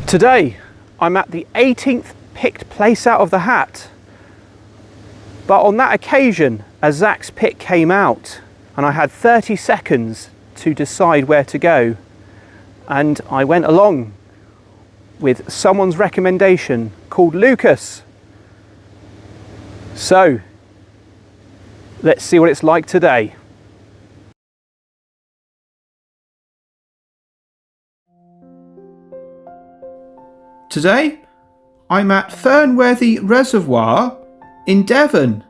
Today I'm at the 18th picked place out of the hat, but on that occasion a Zack's pick came out and I had 30 seconds to decide where to go, and I went along with someone's recommendation called Lukas. So let's see what it's like today. Today I'm at Fernworthy Reservoir in Devon.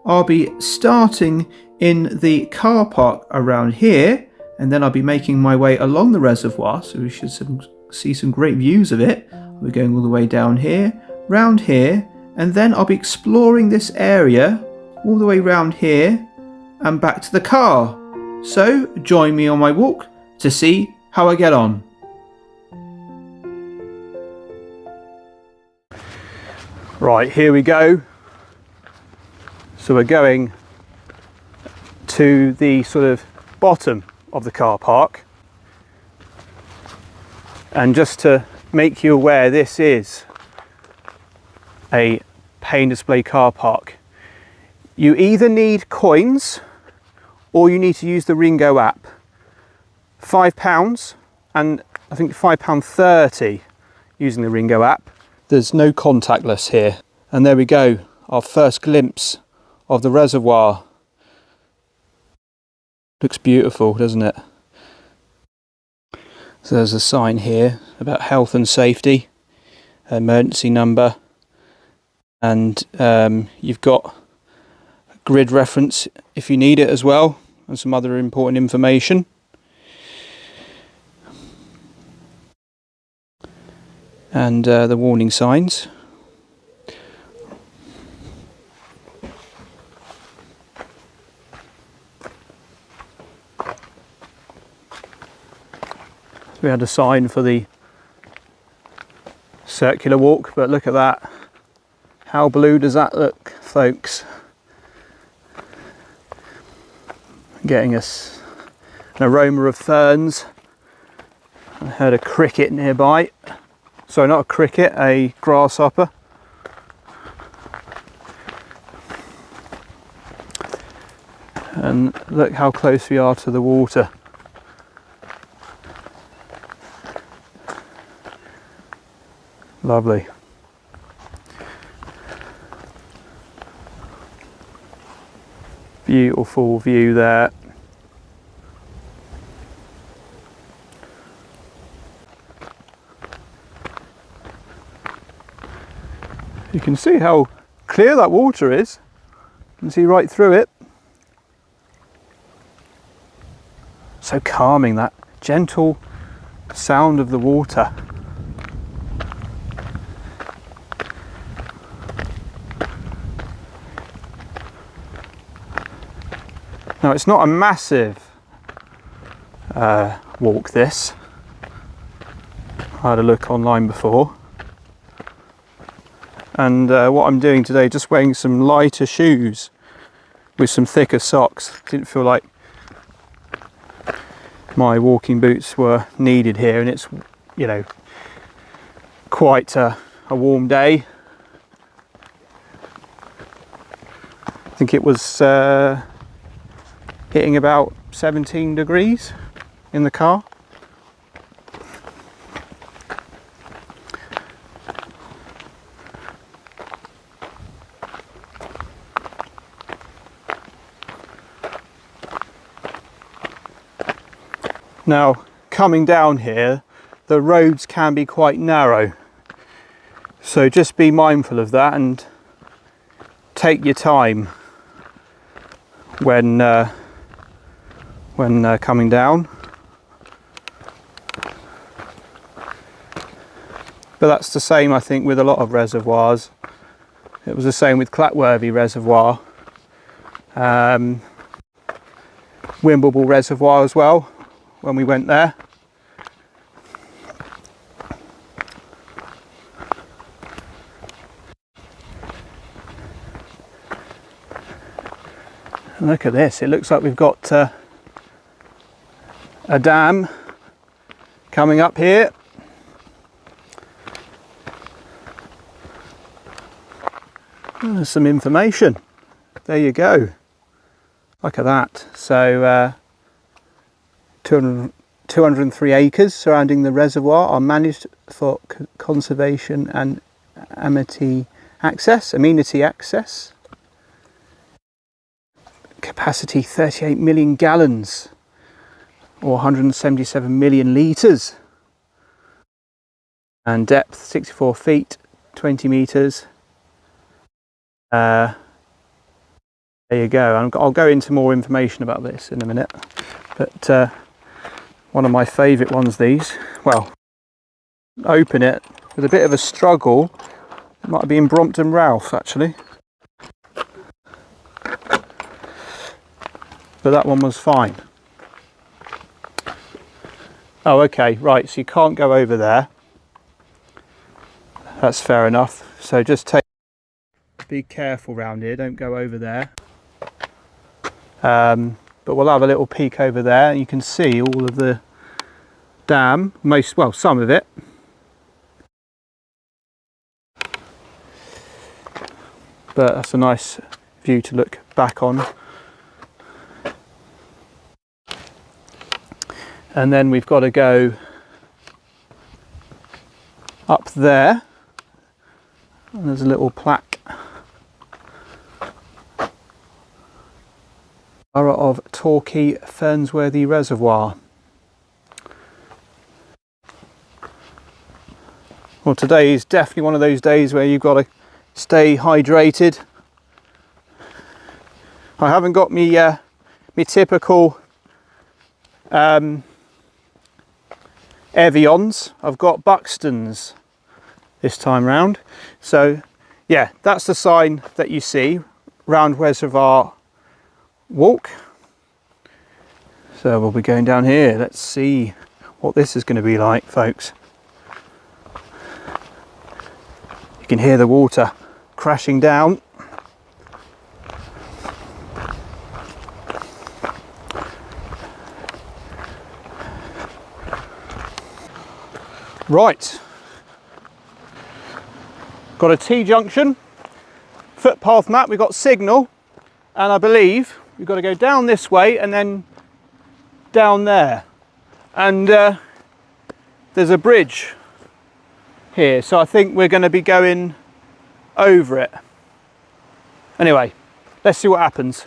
I'll be starting in the car park around here, and then I'll be making my way along the reservoir, so we should see some great views of it. We're going all the way down here, round here, and then I'll be exploring this area all the way round here and back to the car. So join me on my walk to see how I get on. Right, here we go. So we're going to the sort of bottom of the car park. And just to make you aware, this is a pay and display car park. You either need coins or you need to use the Ringo app. £5 and I think £5.30 using the Ringo app. There's no contactless here. And there we go, our first glimpse of the reservoir. Looks beautiful, doesn't it? So there's a sign here about health and safety, emergency number, and you've got a grid reference if you need it as well, and some other important information. And the warning signs. We had a sign for the circular walk, but look at that. How blue does that look, folks? Getting us an aroma of ferns. I heard a cricket nearby. Sorry, not a cricket, a grasshopper. And look how close we are to the water. Lovely. Beautiful view there. You can see how clear that water is. You can see right through it. So calming, that gentle sound of the water. Now it's not a massive walk this. I had a look online before. And what I'm doing today, just wearing some lighter shoes with some thicker socks. Didn't feel like my walking boots were needed here, and it's, you know, quite a warm day. I think it was hitting about 17 degrees in the car. Now, coming down here, the roads can be quite narrow, so just be mindful of that and take your time when coming down. But that's the same, I think, with a lot of reservoirs. It was the same with Clatworthy Reservoir, Wimbleball Reservoir as well, when we went there. And look at this, it looks like we've got a dam coming up here. There's some information. There you go. Look at that. So 203 acres surrounding the reservoir are managed for conservation and amenity access. Capacity 38 million gallons or 177 million litres. And depth 64 feet, 20 metres. There you go. I'll go into more information about this in a minute. But one of my favourite ones, these. Well, open it with a bit of a struggle. It might have been Brompton Ralph, actually. But that one was fine. Oh, okay, right, so you can't go over there. That's fair enough. So just be careful round here, don't go over there. But we'll have a little peek over there and you can see all of the dam, some of it. But that's a nice view to look back on. And then we've got to go up there. And there's a little plaque. Borough of Torquay, Fernworthy Reservoir. Well, today is definitely one of those days where you've got to stay hydrated. I haven't got me typical Evians. I've got Buxton's this time round. So yeah, that's the sign that you see round Reservoir Walk. So we'll be going down here. Let's see what this is going to be like, folks. You can hear the water crashing down. Right, got a T-junction, footpath map, we've got signal, and I believe we've got to go down this way and then down there. And there's a bridge here, so I think we're going to be going over it. Anyway, let's see what happens.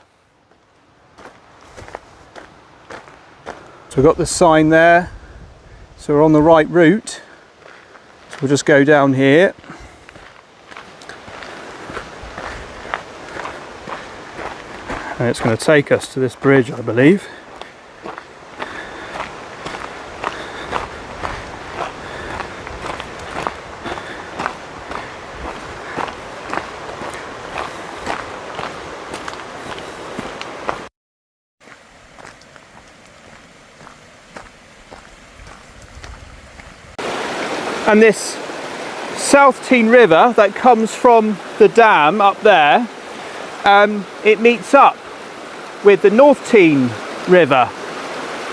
So we've got the sign there, so we're on the right route. So we'll just go down here. And it's going to take us to this bridge, I believe. And this South Tean River that comes from the dam up there, it meets up with the North Tean River,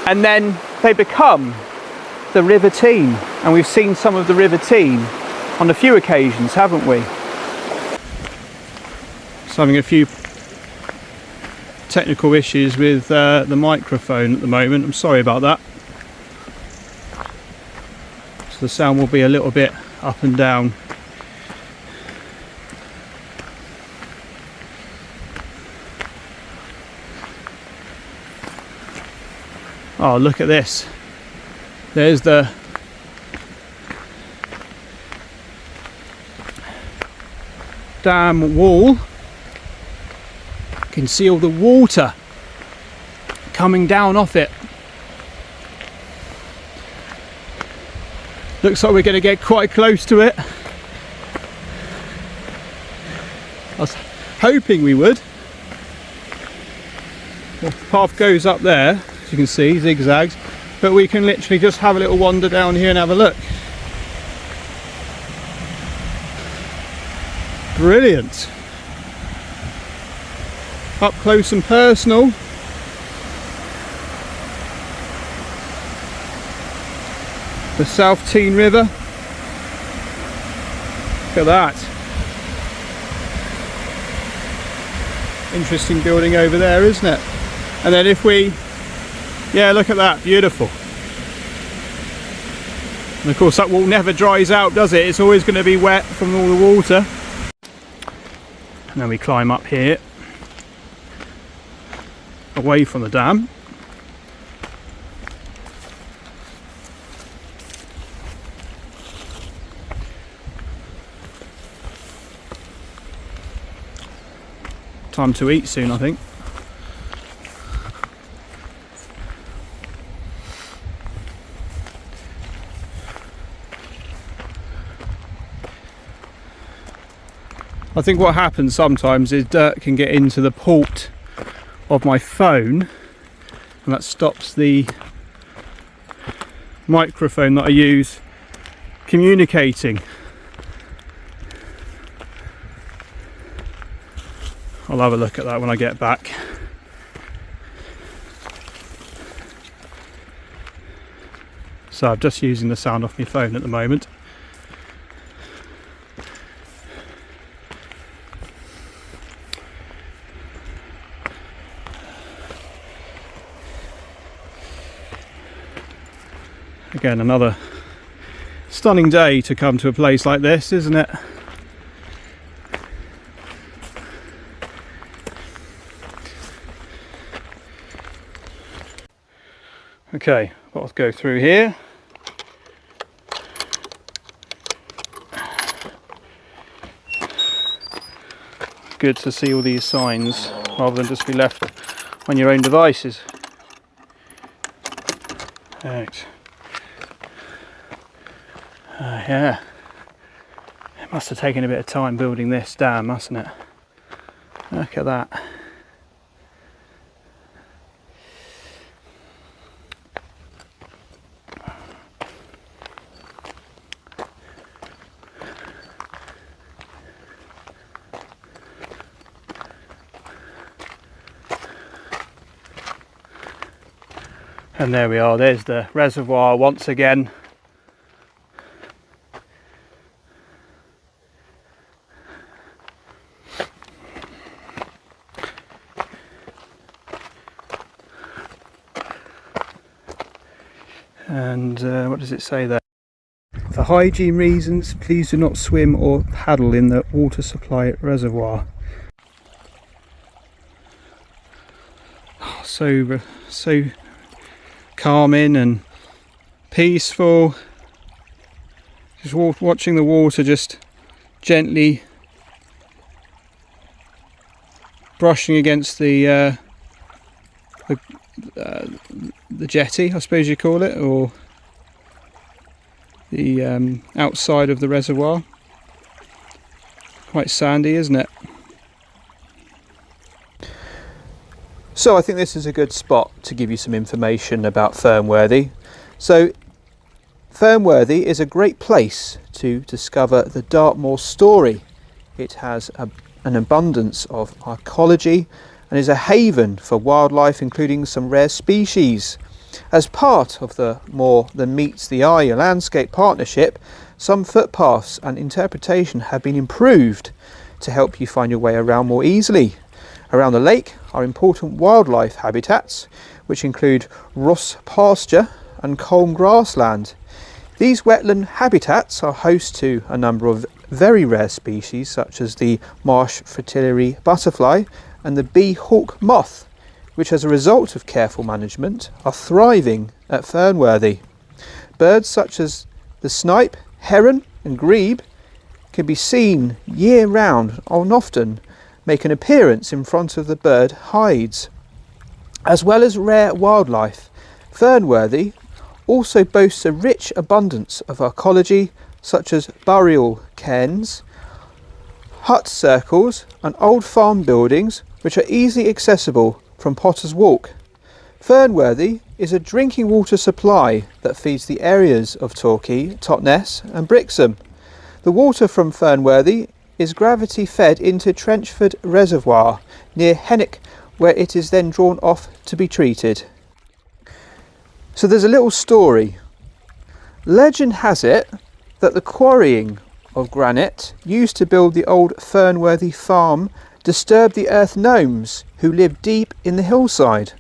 and then they become the River Tean. And we've seen some of the River Tean on a few occasions, haven't we? Just having a few technical issues with the microphone at the moment. I'm sorry about that. So the sound will be a little bit up and down. Oh, look at this. There's the dam wall. You can see all the water coming down off it. Looks like we're going to get quite close to it. I was hoping we would. Well, the path goes up there, as you can see, zigzags, but we can literally just have a little wander down here and have a look. Brilliant. Up close and personal. The South Tean River. Look at that. Interesting building over there, isn't it? And then if we, yeah, look at that, beautiful. And of course that wall never dries out, does it? It's always going to be wet from all the water. And then we climb up here, away from the dam. Time to eat soon, I think. I think what happens sometimes is dirt can get into the port of my phone, and that stops the microphone that I use communicating. I'll have a look at that when I get back. So I'm just using the sound off my phone at the moment. Again, another stunning day to come to a place like this, isn't it? Okay, let's go through here. Good to see all these signs rather than just be left on your own devices. Right. Yeah, it must have taken a bit of time building this dam, mustn't it? Look at that. And there we are, there's the reservoir once again. And what does it say there? For hygiene reasons, please do not swim or paddle in the water supply reservoir. Oh, so calming and peaceful. Just watching the water just gently brushing against the jetty, I suppose you call it, or the outside of the reservoir. Quite sandy, isn't it? So I think this is a good spot to give you some information about Fernworthy. So Fernworthy is a great place to discover the Dartmoor story. It has an abundance of archaeology and is a haven for wildlife, including some rare species. As part of the More Than Meets the Eye landscape partnership, some footpaths and interpretation have been improved to help you find your way around more easily. Around the lake are important wildlife habitats, which include Ross pasture and Colne grassland. These wetland habitats are host to a number of very rare species, such as the marsh fritillary butterfly and the bee hawk moth, which as a result of careful management are thriving at Fernworthy. Birds such as the snipe, heron and grebe can be seen year round and often make an appearance in front of the bird hides. As well as rare wildlife, Fernworthy also boasts a rich abundance of archaeology such as burial cairns, hut circles and old farm buildings which are easily accessible from Potter's Walk. Fernworthy is a drinking water supply that feeds the areas of Torquay, Totnes and Brixham. The water from Fernworthy is gravity fed into Trenchford Reservoir near Henwick, where it is then drawn off to be treated. So there's a little story. Legend has it that the quarrying of granite used to build the old Fernworthy farm disturb the earth gnomes who live deep in the hillside.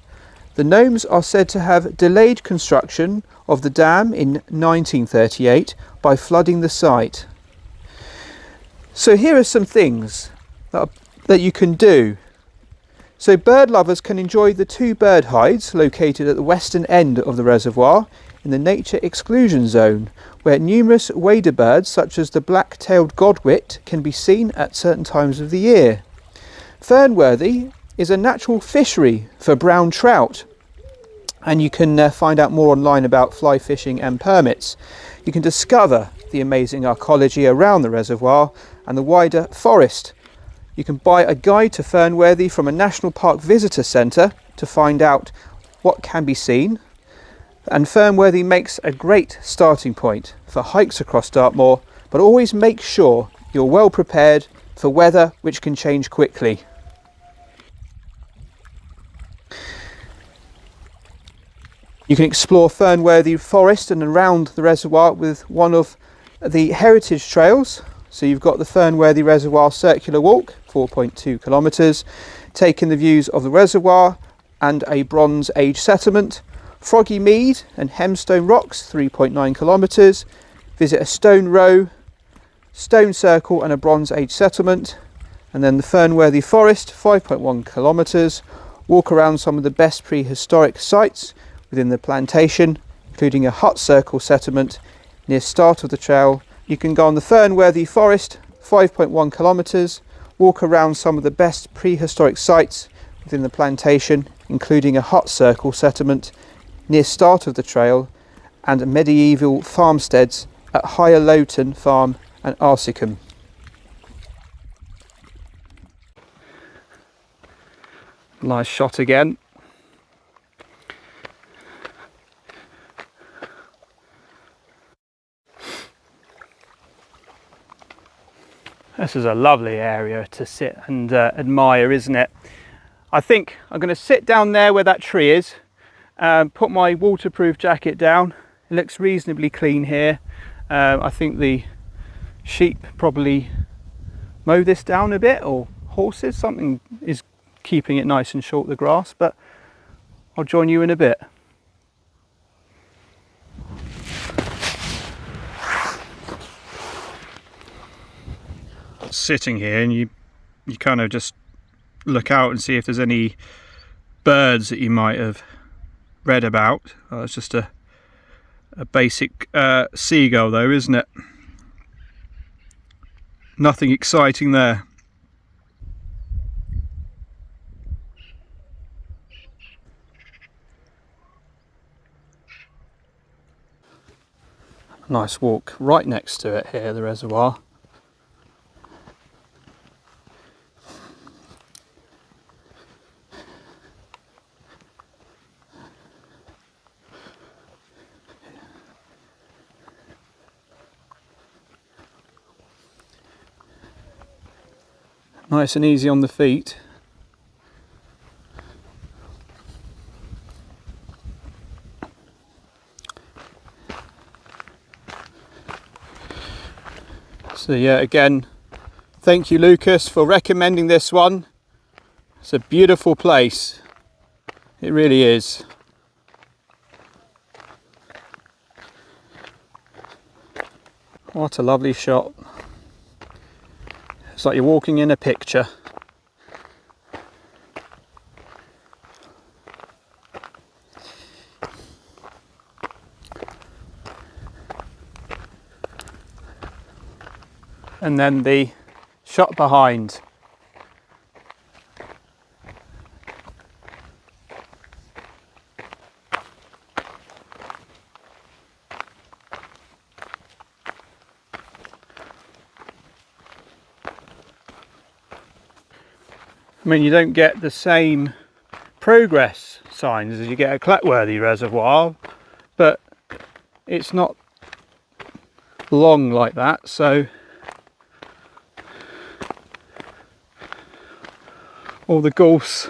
The gnomes are said to have delayed construction of the dam in 1938 by flooding the site. So here are some things that you can do. So bird lovers can enjoy the 2 bird hides located at the western end of the reservoir in the nature exclusion zone, where numerous wader birds such as the black-tailed godwit can be seen at certain times of the year. Fernworthy is a natural fishery for brown trout, and you can find out more online about fly fishing and permits. You can discover the amazing archaeology around the reservoir and the wider forest. You can buy a guide to Fernworthy from a National Park Visitor Centre to find out what can be seen. And Fernworthy makes a great starting point for hikes across Dartmoor, but always make sure you're well prepared for weather which can change quickly. You can explore Fernworthy Forest and around the reservoir with one of the heritage trails. So you've got the Fernworthy Reservoir Circular Walk, 4.2 kilometres, taking the views of the reservoir and a Bronze Age settlement. Froggy Mead and Hemstone Rocks, 3.9 kilometres. Visit a stone row, stone circle and a Bronze Age settlement. And then the Fernworthy Forest, 5.1 kilometres. Walk around some of the best prehistoric sites within the plantation, including a hut circle settlement near start of the trail. You can go on the Fernworthy Forest, 5.1 kilometres, walk around some of the best prehistoric sites within the plantation, including a hut circle settlement near start of the trail and medieval farmsteads at Higher Lowton Farm and Arsicum. Nice shot again. This is a lovely area to sit and admire, isn't it? I think I'm going to sit down there where that tree is, put my waterproof jacket down. It looks reasonably clean here. I think the sheep probably mow this down a bit, or horses. Something is keeping it nice and short, the grass, but I'll join you in a bit. Sitting here, and you kind of just look out and see if there's any birds that you might have read about. It's just a basic seagull though, isn't it? Nothing exciting there. Nice walk right next to it here, the reservoir. Nice and easy on the feet. So yeah, again, thank you Lukas for recommending this one. It's a beautiful place. It really is. What a lovely shot. It's like you're walking in a picture. And then the shot behind. I mean, you don't get the same progress signs as you get at Clatworthy Reservoir, but it's not long like that, so all the gorse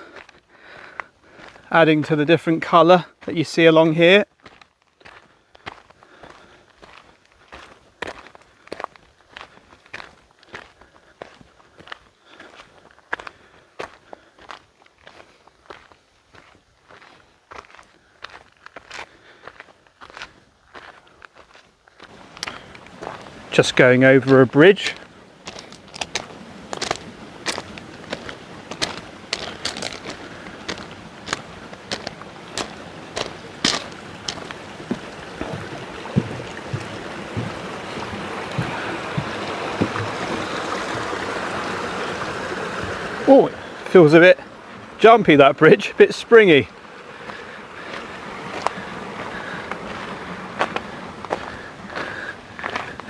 adding to the different colour that you see along here. Just going over a bridge. Oh, it feels a bit jumpy, that bridge, a bit springy.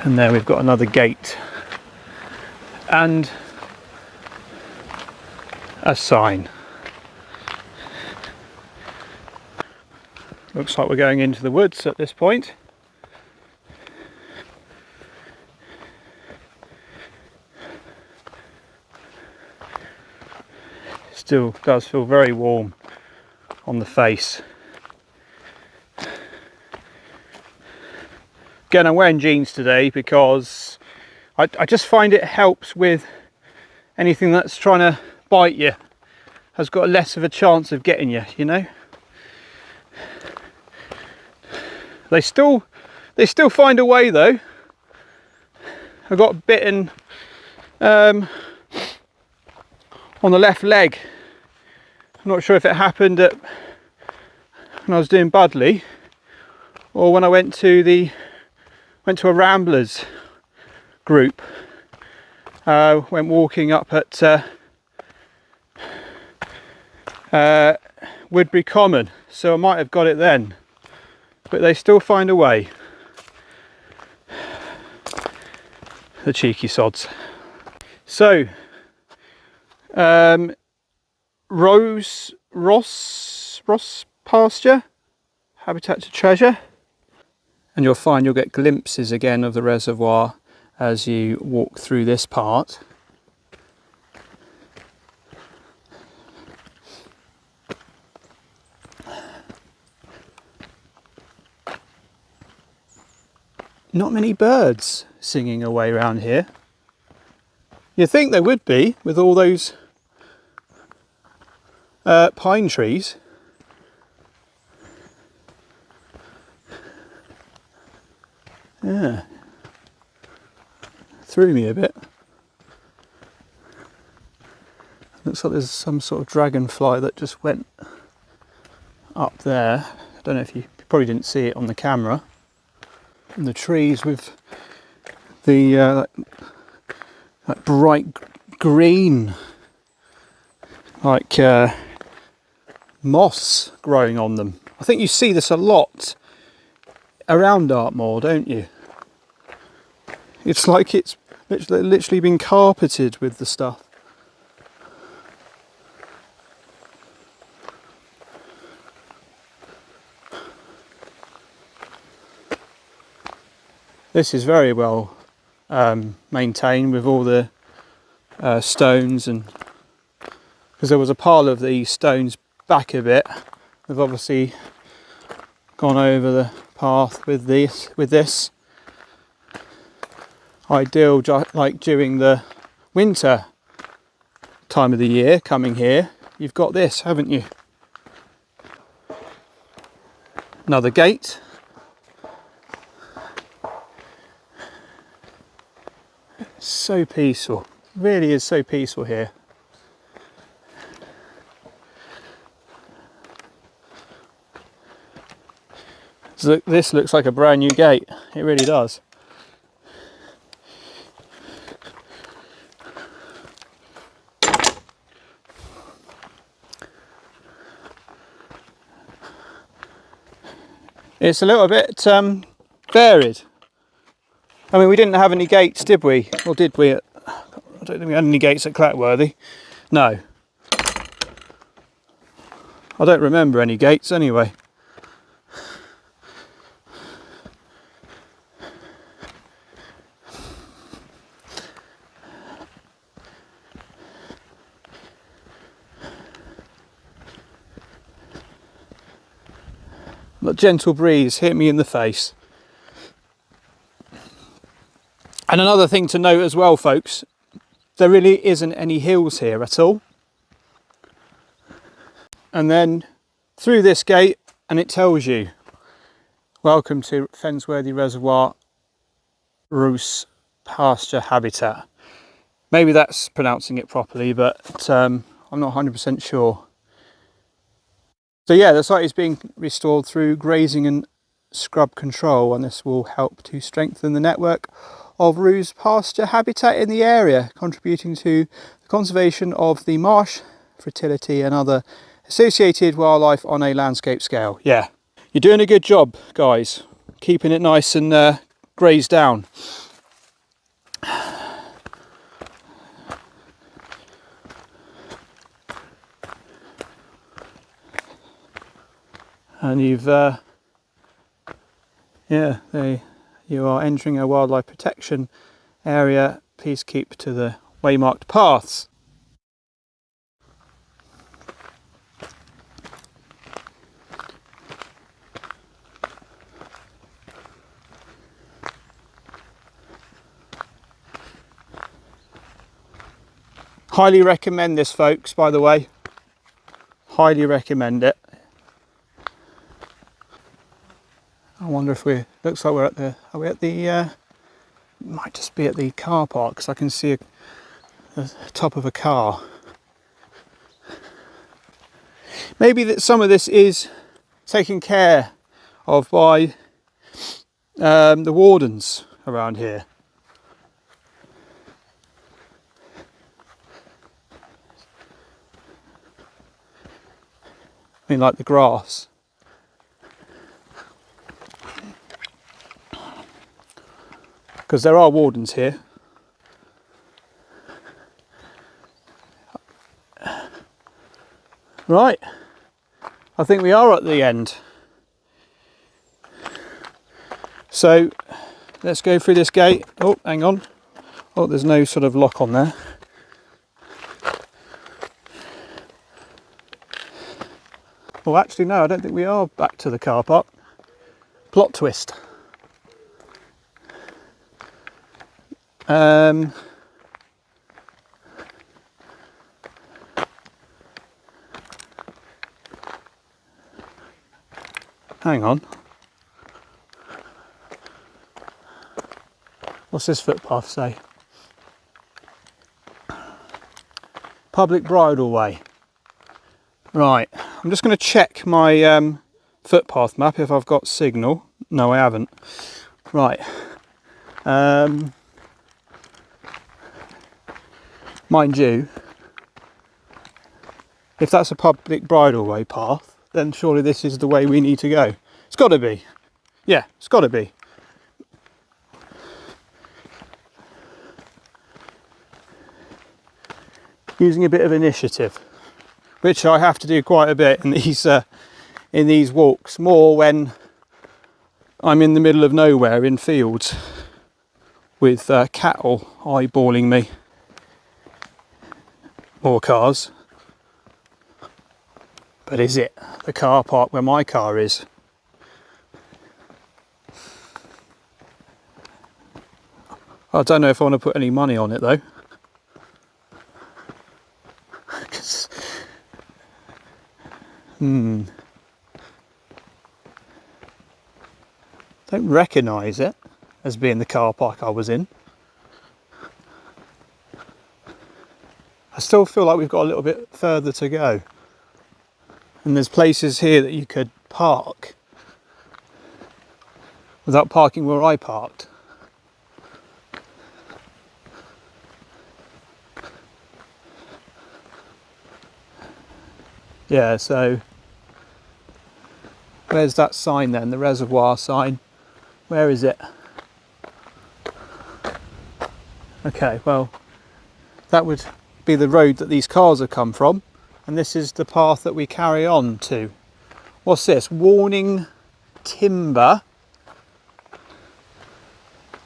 And there we've got another gate and a sign. Looks like we're going into the woods at this point. Still does feel very warm on the face. Again, I'm wearing jeans today because I just find it helps with anything that's trying to bite you, has got less of a chance of getting you, you know. They still find a way though. I got bitten on the left leg. I'm not sure if it happened when I was doing Budley or when I went to a Ramblers group. Went walking up at Woodbury Common, so I might have got it then, but they still find a way, the cheeky sods. So Ross pasture, habitat to treasure, and you'll find you'll get glimpses again of the reservoir as you walk through this part. Not many birds singing away around here. You'd think there would be with all those pine trees. Yeah, threw me a bit. Looks like there's some sort of dragonfly that just went up there. I don't know if you probably didn't see it on the camera. And the trees with the like bright green, like moss growing on them. I think you see this a lot around Dartmoor, don't you? It's like it's literally been carpeted with the stuff. This is very well maintained with all the stones, and because there was a pile of these stones back a bit, they've obviously gone over the path with this. Ideal, like during the winter time of the year coming here, you've got this, haven't you? Another gate. So peaceful, really is so peaceful here. So this looks like a brand new gate, it really does. It's a little bit varied. I mean, we didn't have any gates, did we? Or did we? I don't think we had any gates at Clatworthy. No. I don't remember any gates anyway. The gentle breeze hit me in the face. And another thing to note as well, folks, there really isn't any hills here at all. And then through this gate, and it tells you, welcome to Fernworthy Reservoir, Rus pasture habitat. Maybe that's pronouncing it properly, but I'm not 100% sure. So yeah, the site is being restored through grazing and scrub control, and this will help to strengthen the network of ruse pasture habitat in the area, contributing to the conservation of the marsh, fertility and other associated wildlife on a landscape scale. Yeah, you're doing a good job, guys, keeping it nice and grazed down. And you've yeah, you are entering a wildlife protection area. Please keep to the waymarked paths. Highly recommend this, folks, by the way. Highly recommend it. I wonder if looks like we're at the, are we at the, might just be at the car park, because I can see the top of a car. Maybe that some of this is taken care of by the wardens around here. I mean, like the grass. Because there are wardens here. Right, I think we are at the end. So let's go through this gate. Oh, hang on. Oh, there's no sort of lock on there. Well, actually, no, I don't think we are back to the car park. Plot twist. Hang on. What's this footpath say? Public bridle way. Right, I'm just going to check my footpath map if I've got signal. No, I haven't. Right. Mind you, if that's a public bridleway path, then surely this is the way we need to go. It's got to be. Yeah, it's got to be. Using a bit of initiative, which I have to do quite a bit in these walks, more when I'm in the middle of nowhere in fields with cattle eyeballing me. More cars. But is it the car park where my car is? I don't know if I want to put any money on it though. Don't recognise it as being the car park I was in. I still feel like we've got a little bit further to go. And there's places here that you could park without parking where I parked. Yeah, so where's that sign then? The reservoir sign. Where is it? Okay, well, that would be the road that these cars have come from, and this is the path that we carry on to. What's this? Warning timber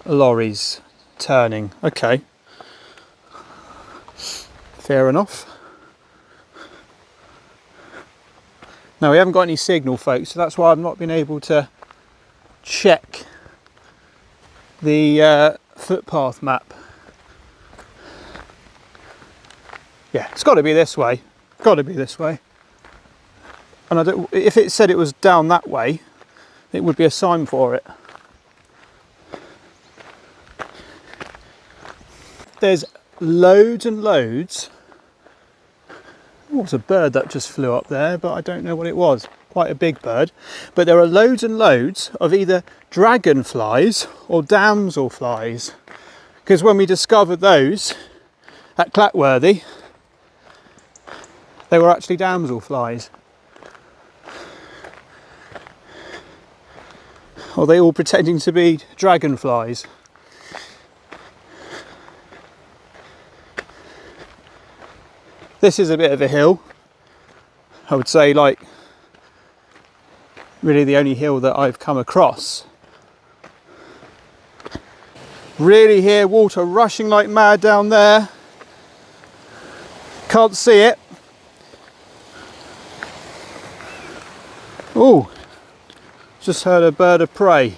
lorries turning. Okay, fair enough. Now we haven't got any signal, folks, so that's why I've not been able to check the footpath map. Yeah, it's got to be this way. Got to be this way. And I don't, if it said it was down that way, it would be a sign for it. There's loads and loads. Oh, it's a bird that just flew up there, but I don't know what it was. Quite a big bird. But there are loads and loads of either dragonflies or damselflies. Because when we discovered those at Clatworthy, they were actually damselflies. Or they all pretending to be dragonflies. This is a bit of a hill. I would say like really the only hill that I've come across. Really hear water rushing like mad down there. Can't see it. Oh, just heard a bird of prey.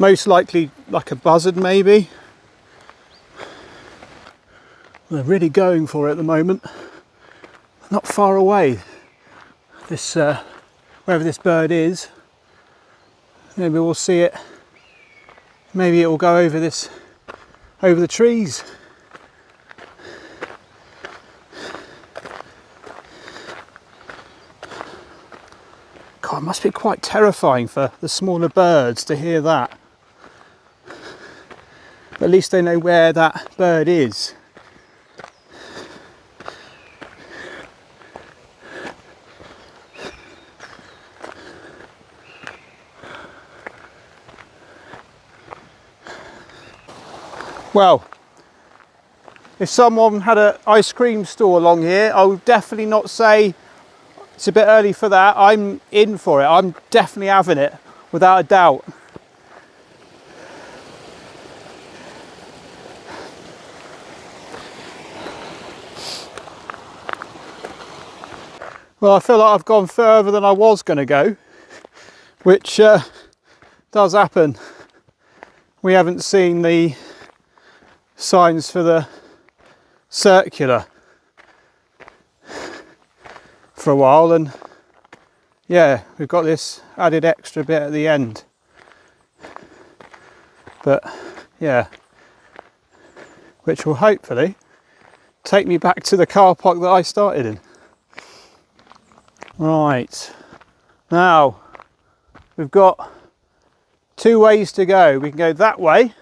Most likely like a buzzard maybe. They're really going for it at the moment. Not far away. This wherever this bird is. Maybe we'll see it. Maybe it will go over the trees. God, it must be quite terrifying for the smaller birds to hear that. But at least they know where that bird is. Well, if someone had an ice cream store along here, I would definitely not say it's a bit early for that. I'm in for it. I'm definitely having it, without a doubt. Well, I feel like I've gone further than I was going to go, which does happen. We haven't seen the signs for the circular for a while, and yeah, we've got this added extra bit at the end. But yeah, which will hopefully take me back to the car park that I started in. Right, now we've got two ways to go. We can go that way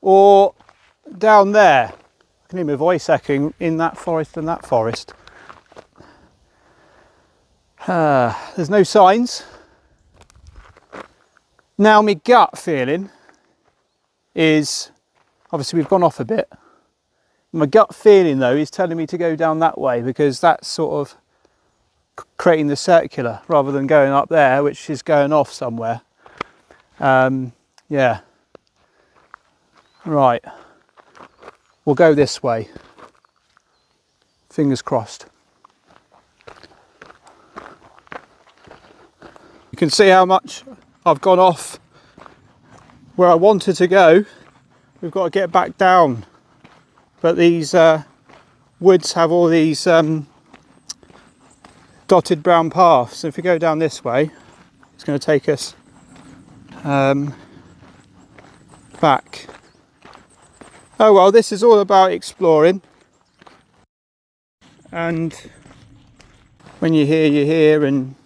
or down there. I can hear my voice echoing in that forest and that forest. There's no signs. Now my gut feeling is, obviously we've gone off a bit. My gut feeling though is telling me to go down that way, because that's sort of creating the circular rather than going up there, which is going off somewhere. Yeah. Right. We'll go this way. Fingers crossed. You can see how much I've gone off where I wanted to go. We've got to get back down. But these woods have all these dotted brown paths. So if we go down this way, it's going to take us back. Oh well, this is all about exploring. And when you're here, and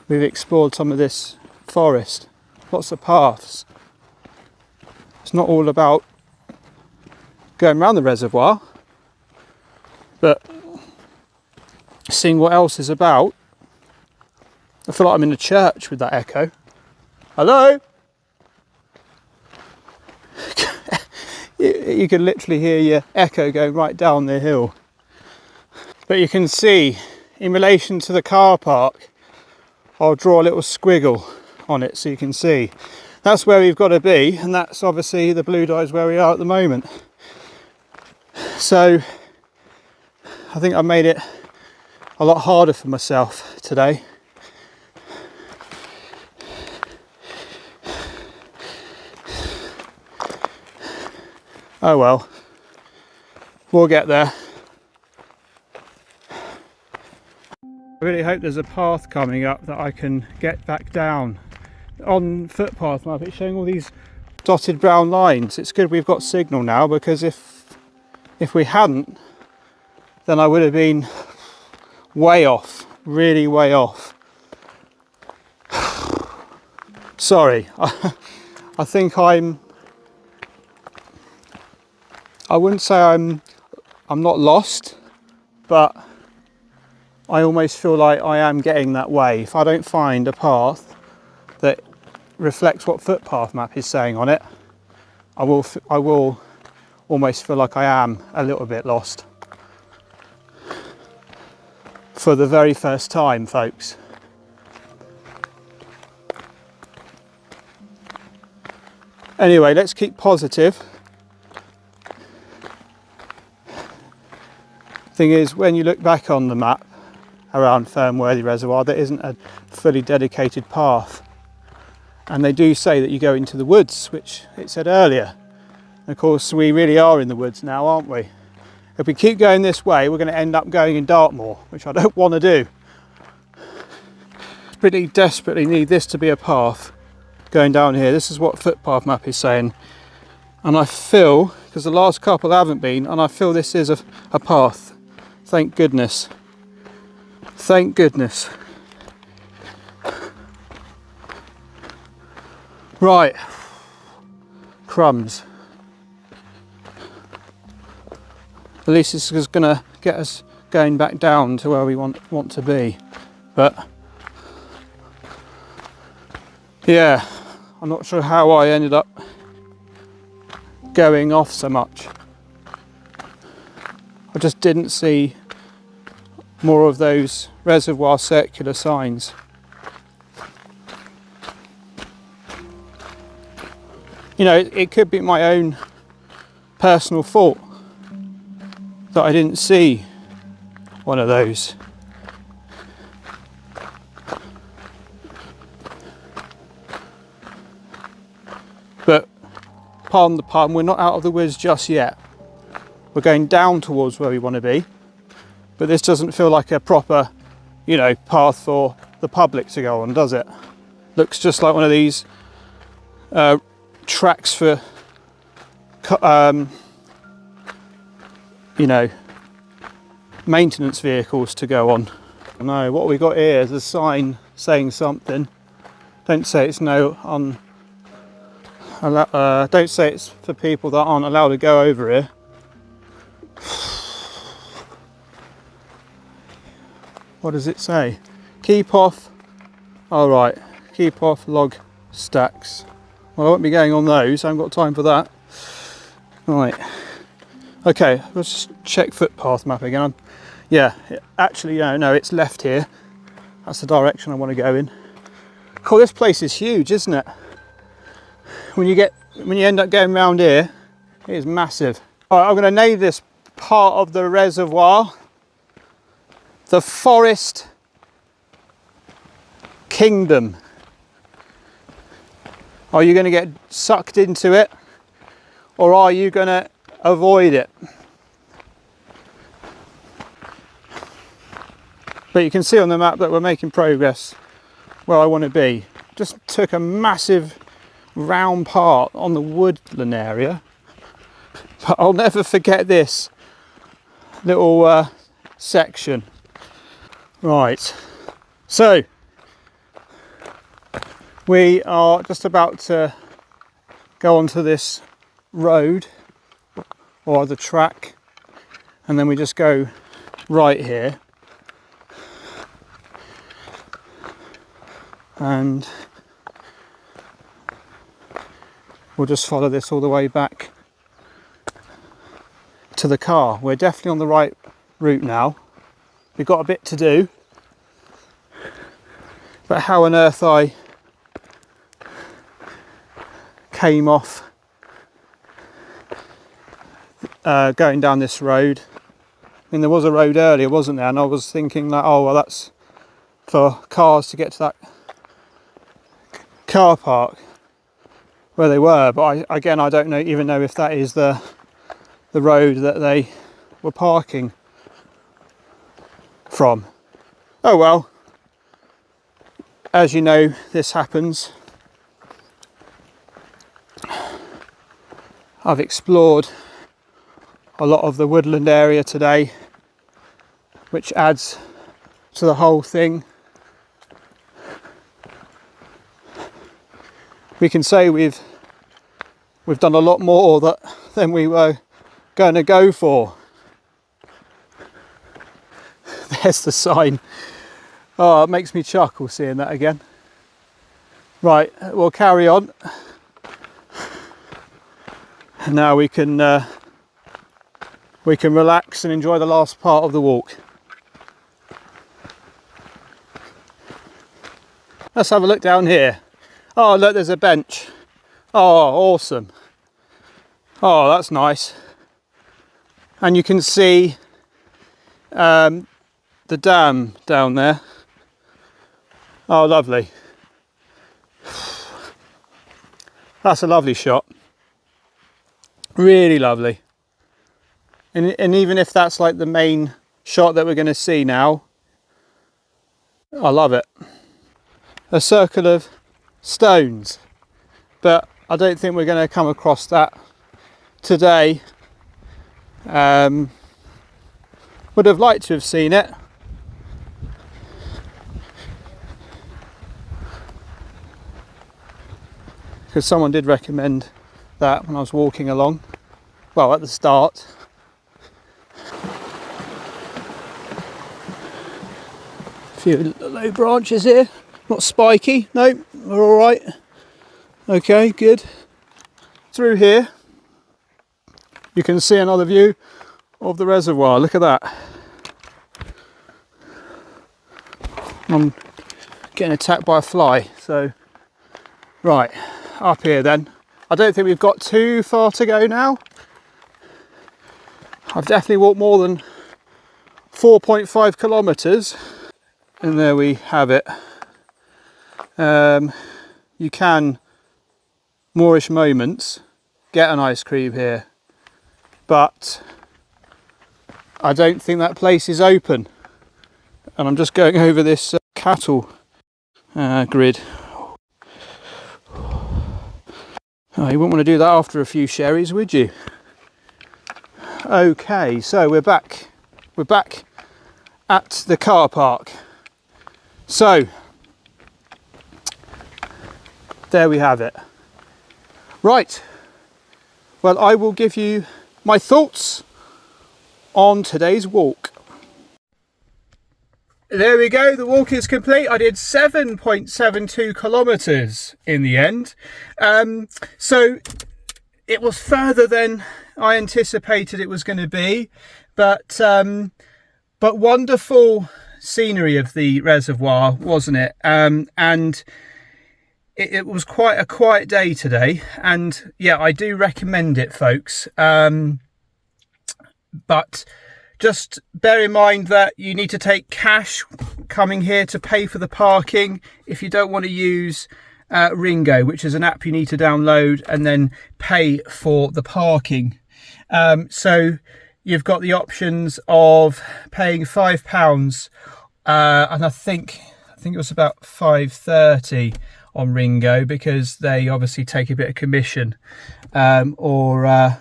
we've explored some of this forest, lots of paths. It's not all about going around the reservoir, but seeing what else is about. I feel like I'm in a church with that echo. Hello? You can literally hear your echo going right down the hill. But you can see, in relation to the car park, I'll draw a little squiggle on it so you can see. That's where we've got to be, and that's obviously the blue dye is where we are at the moment. So I think I made it a lot harder for myself today. Oh well, we'll get there. I really hope there's a path coming up that I can get back down. on footpath map, it's showing all these dotted brown lines. It's good we've got signal now, because if we hadn't, then I would have been way off, really way off. Sorry, I think I wouldn't say I'm not lost, but I almost feel like I am getting that way. If I don't find a path that reflects what footpath map is saying on it, I will almost feel like I am a little bit lost. For the very first time, folks. Anyway, let's keep positive. Thing is, when you look back on the map around Fernworthy Reservoir, there isn't a fully dedicated path. And they do say that you go into the woods, which it said earlier. And of course, we really are in the woods now, aren't we? If we keep going this way, we're going to end up going in Dartmoor, which I don't want to do. Pretty desperately need this to be a path going down here. This is what footpath map is saying. And I feel, because the last couple haven't been, and I feel this is a path. Thank goodness. Thank goodness. Right. Crumbs. At least this is going to get us going back down to where we want to be. But yeah, I'm not sure how I ended up going off so much. I just didn't see more of those reservoir circular signs. You know, it could be my own personal fault that I didn't see one of those. But pardon the pun, we're not out of the woods just yet. We're going down towards where we want to be, but this doesn't feel like a proper, you know, path for the public to go on, does it? Looks just like one of these tracks for you know, maintenance vehicles to go on. No, what we got here is a sign saying something. Don't say it's don't say it's for people that aren't allowed to go over here. What does it say? Keep off. All right, keep off log stacks. Well, I won't be going on those. I haven't got time for that. Right. Okay, let's just check footpath map again. Yeah, actually, no, it's left here. That's the direction I want to go in. Oh, this place is huge, isn't it? When you end up going around here, it is massive. All right, I'm going to name this part of the reservoir the Forest Kingdom. Are you going to get sucked into it, or are you going to avoid it? But you can see on the map that we're making progress where I want to be. Just took a massive round part on the woodland area, but I'll never forget this little section. Right, so we are just about to go onto this road or the track, and then we just go right here, and we'll just follow this all the way back to the car. We're definitely on the right route now. We've got a bit to do, but how on earth I came off going down this road. I mean, there was a road earlier, wasn't there? And I was thinking that, oh, well, that's for cars to get to that car park where they were. But I don't even know if that is the road that they were parking from. Oh well, as you know, this happens I've explored a lot of the woodland area today, which adds to the whole thing. We can say we've done a lot more than we were going to go for. There's the sign. Oh, it makes me chuckle seeing that again. Right, we'll carry on. And now we can relax and enjoy the last part of the walk. Let's have a look down here. Oh, look, there's a bench. Oh, awesome. Oh, that's nice. And you can see the dam down there. Oh, lovely. That's a lovely shot. Really lovely. And even if that's like the main shot that we're going to see now, I love it. A circle of stones, but I don't think we're going to come across that today. Would have liked to have seen it. Because someone did recommend that when I was walking along. Well, at the start. A few low branches here. Not spiky. No, we're all right. Okay, good. Through here, you can see another view of the reservoir. Look at that. I'm getting attacked by a fly. So, right, up here then. I don't think we've got too far to go now. I've definitely walked more than 4.5 kilometres. And there we have it. You can, Moorish moments, get an ice cream here. But I don't think that place is open. And I'm just going over this cattle grid. Oh, you wouldn't want to do that after a few sherries, would you? Okay, so we're back at the car park. So there we have it. Right, well, I will give you my thoughts on today's walk. There we go, the walk is complete. I did 7.72 kilometres in the end. So it was further than I anticipated it was going to be, but wonderful scenery of the reservoir, wasn't it? And it was quite a quiet day today, and yeah, I do recommend it, folks. But just bear in mind that you need to take cash coming here to pay for the parking if you don't want to use Ringo, which is an app you need to download and then pay for the parking. So you've got the options of paying £5, and I think it was about £5.30 on Ringo, because they obviously take a bit of commission, or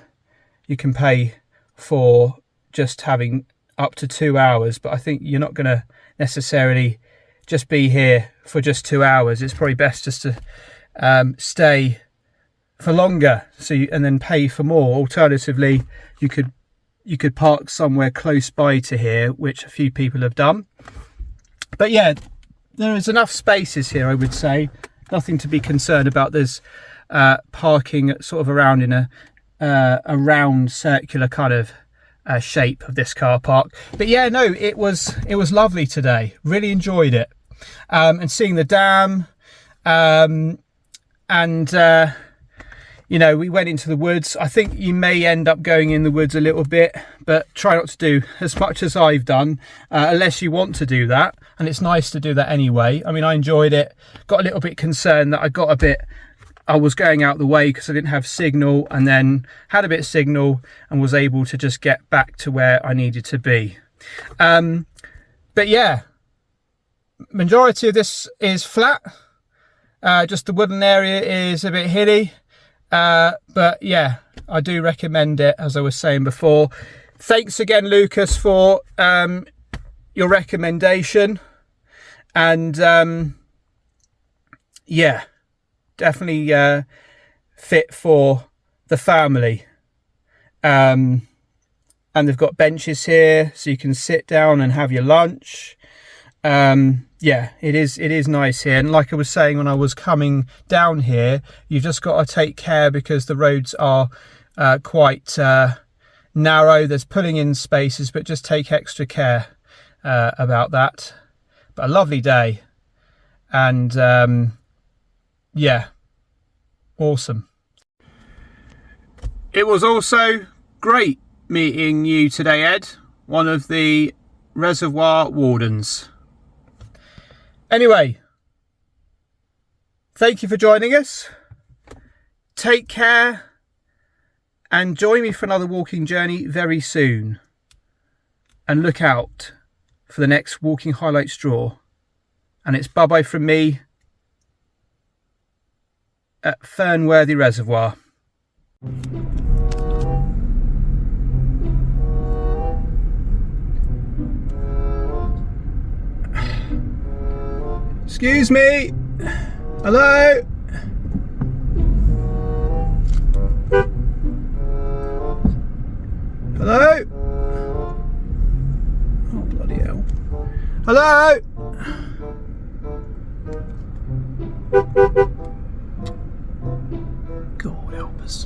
you can pay for just having up to 2 hours, but I think you're not going to necessarily just be here for just 2 hours. It's probably best just to stay for longer, and then pay for more. Alternatively, you could park somewhere close by to here, which a few people have done. But yeah, there is enough spaces here, I would say. Nothing to be concerned about. There's parking sort of around in a round circular kind of shape of this car park. But yeah, no, it was lovely today. Really enjoyed it, and seeing the dam, and you know, we went into the woods. I think you may end up going in the woods a little bit, but try not to do as much as I've done, unless you want to do that. And it's nice to do that anyway. I mean, I enjoyed it. Got a little bit concerned that I was going out the way because I didn't have signal, and then had a bit of signal and was able to just get back to where I needed to be. But yeah, majority of this is flat. Just the woodland area is a bit hilly. But yeah, I do recommend it, as I was saying before. Thanks again, Lukas, for your recommendation. And yeah, definitely fit for the family. And they've got benches here so you can sit down and have your lunch. Yeah, it is nice here. And like I was saying when I was coming down here, you've just got to take care because the roads are quite narrow. There's pulling in spaces, but just take extra care about that. But a lovely day, and yeah, awesome. It was also great meeting you today, Ed, one of the reservoir wardens. Anyway, thank you for joining us. Take care and join me for another walking journey very soon. And look out for the next Walking Highlights draw. And it's bye-bye from me at Fernworthy Reservoir. Excuse me. Hello. Hello. Oh, bloody hell. Hello. God help us.